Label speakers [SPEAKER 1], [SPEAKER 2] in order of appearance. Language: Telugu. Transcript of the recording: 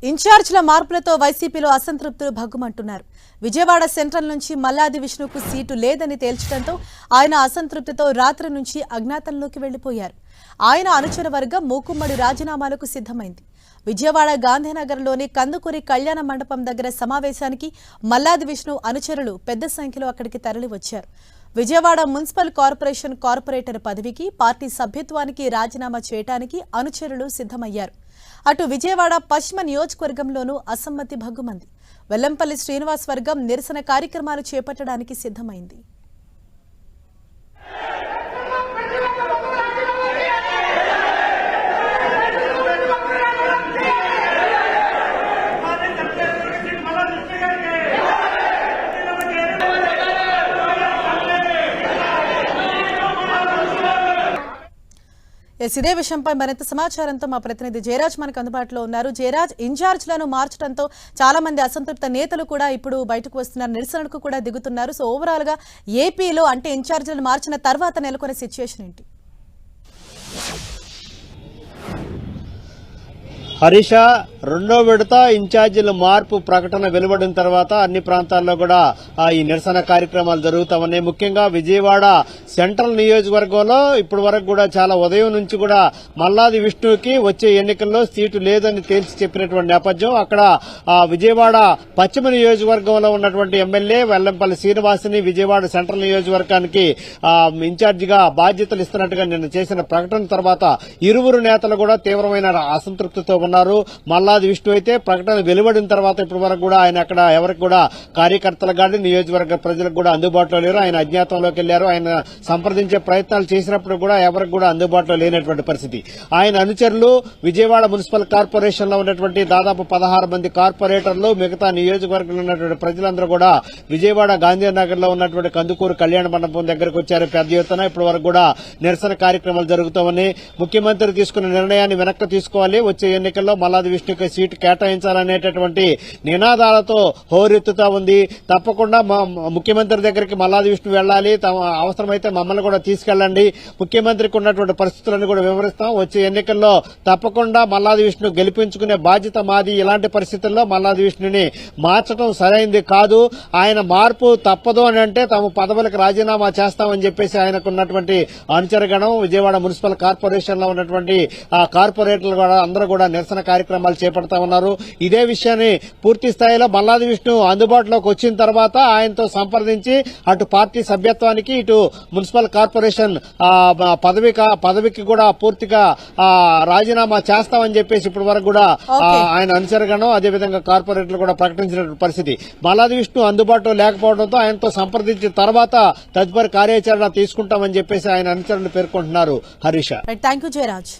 [SPEAKER 1] ఇన్ఛార్జ్ల మార్పులతో వైసీపీలో అసంతృప్తులు భగ్గుమంటున్నారు. విజయవాడ సెంట్రల్ నుంచి మల్లాది విష్ణుకు సీటు లేదని తేల్చడంతో ఆయన అసంతృప్తితో రాత్రి నుంచి అజ్ఞాతంలోకి వెళ్లిపోయారు. ఆయన అనుచర వర్గం మూకుమ్మడి రాజీనామాలకు సిద్ధమైంది. విజయవాడ గాంధీనగర్లోని కందుకూరి కళ్యాణ మండపం దగ్గర సమావేశానికి మల్లాది విష్ణు అనుచరులు పెద్ద సంఖ్యలో అక్కడికి తరలివచ్చారు. విజయవాడ మున్సిపల్ కార్పొరేషన్ కార్పొరేటర్ పదవికి, పార్టీ సభ్యత్వానికి రాజీనామా చేయడానికి అనుచరులు సిద్ధమయ్యారు. అటు విజయవాడ పశ్చిమ నియోజకవర్గంలోనూ అసమ్మతి భగ్గుమంది. వెల్లంపల్లి శ్రీనివాస్ వర్గం నిరసన కార్యక్రమాలు చేపట్టడానికి సిద్ధమైంది. ఇదే విషయంపై మరింత సమాచారంతో మా ప్రతినిధి జయరాజ్ మనకు అందుబాటులో ఉన్నారు. జయరాజ్, ఇన్ఛార్జ్లను మార్చడంతో చాలా మంది అసంతృప్త నేతలు కూడా ఇప్పుడు బయటకు వస్తున్నారు, నిరసనకు కూడా దిగుతున్నారు. సో ఓవరాల్ గా ఏపీలో అంటే ఇన్ఛార్జ్లను మార్చిన తర్వాత నెలకొనే సిచ్యువేషన్ ఏంటి?
[SPEAKER 2] హరీష, రెండో విడత ఇన్ఛార్జీల మార్పు ప్రకటన వెలువడిన తర్వాత అన్ని ప్రాంతాల్లో కూడా ఈ నిరసన కార్యక్రమాలు జరుగుతామని, ముఖ్యంగా విజయవాడ సెంట్రల్ నియోజకవర్గంలో ఇప్పటి వరకు కూడా చాలా ఉదయం నుంచి కూడా మల్లాది విష్ణుకి వచ్చే ఎన్నికల్లో సీటు లేదని తేల్చి చెప్పినటువంటి నేపథ్యం. అక్కడ విజయవాడ పశ్చిమ నియోజకవర్గంలో ఉన్నటువంటి ఎమ్మెల్యే వెల్లంపల్లి శ్రీనివాస్ని విజయవాడ సెంట్రల్ నియోజకవర్గానికి ఇన్ఛార్జిగా బాధ్యతలు ఇస్తున్నట్టుగా నిన్న చేసిన ప్రకటన తర్వాత ఇరువురు నేతలు కూడా తీవ్రమైన అసంతృప్తితో ఉన్నారు. మల్లాది విష్ణు అయితే ప్రకటన వెలువడిన తర్వాత ఇప్పటి వరకు కూడా ఆయన అక్కడ ఎవరికి కూడా కార్యకర్తలకు కానీ నియోజకవర్గ ప్రజలకు కూడా అందుబాటులో లేరు. ఆయన అజ్ఞాతంలోకి వెళ్లారు. ఆయన సంప్రదించే ప్రయత్నాలు చేసినప్పుడు కూడా ఎవరికి కూడా అందుబాటులో లేనటువంటి పరిస్థితి. ఆయన అనుచరులు విజయవాడ మున్సిపల్ కార్పొరేషన్ లో ఉన్నటువంటి దాదాపు 16 మంది కార్పొరేటర్లు, మిగతా నియోజకవర్గంలో ఉన్నటువంటి ప్రజలందరూ కూడా విజయవాడ గాంధీనగర్ లో ఉన్నటువంటి కందుకూరు కళ్యాణ మండపం దగ్గరకు వచ్చారు పెద్ద ఎత్తున. ఇప్పటి వరకు కూడా నిరసన కార్యక్రమాలు జరుగుతామని, ముఖ్యమంత్రి తీసుకున్న నిర్ణయాన్ని వెనక్కి తీసుకోవాలి, వచ్చే ఎన్నికల్లో మల్లాది విష్ణుకి సీటు కేటాయించాలనేటటువంటి నినాదాలతో హోరెత్తుతా ఉంది. తప్పకుండా ముఖ్యమంత్రి దగ్గరికి మల్లాది విష్ణు వెళ్లాలి, అవసరమైతే మమ్మల్ని కూడా తీసుకెళ్లండి, ముఖ్యమంత్రికి ఉన్నటువంటి పరిస్థితులను కూడా వివరిస్తాం, వచ్చే ఎన్నికల్లో తప్పకుండా మల్లాది విష్ణు గెలిపించుకునే బాధ్యత మాది, ఇలాంటి పరిస్థితుల్లో మల్లాది విష్ణుని మార్చడం సరైంది కాదు, ఆయన మార్పు తప్పదు అని అంటే తాము పదవులకు రాజీనామా చేస్తామని చెప్పేసి ఆయనకు ఉన్నటువంటి అనుచరగణం విజయవాడ మున్సిపల్ కార్పొరేషన్ లో ఉన్నటువంటి కార్పొరేటర్లు కూడా అందరూ కూడా నిరసన కార్యక్రమాలు చేపడతా ఉన్నారు. ఇదే విషయాన్ని పూర్తి స్థాయిలో మల్లాది విష్ణు అందుబాటులోకి వచ్చిన తర్వాత ఆయనతో సంప్రదించి అటు పార్టీ సభ్యత్వానికి, ఇటు మున్సిపల్ కార్పొరేషన్ పదవికి కూడా పూర్తిగా రాజీనామా చేస్తామని చెప్పేసి ఇప్పటి వరకు కూడా ఆయన అనుచరగణం అదేవిధంగా కార్పొరేటర్లు కూడా ప్రకటించిన పరిస్థితి. మల్లాది విష్ణు అందుబాటులో లేకపోవడంతో ఆయనతో సంప్రదించిన తర్వాత తదుపరి కార్యాచరణ తీసుకుంటామని చెప్పేసి ఆయన అనుచరులు పేర్కొంటున్నారు. హరీష,
[SPEAKER 1] థాంక్యూ జయరాజ్.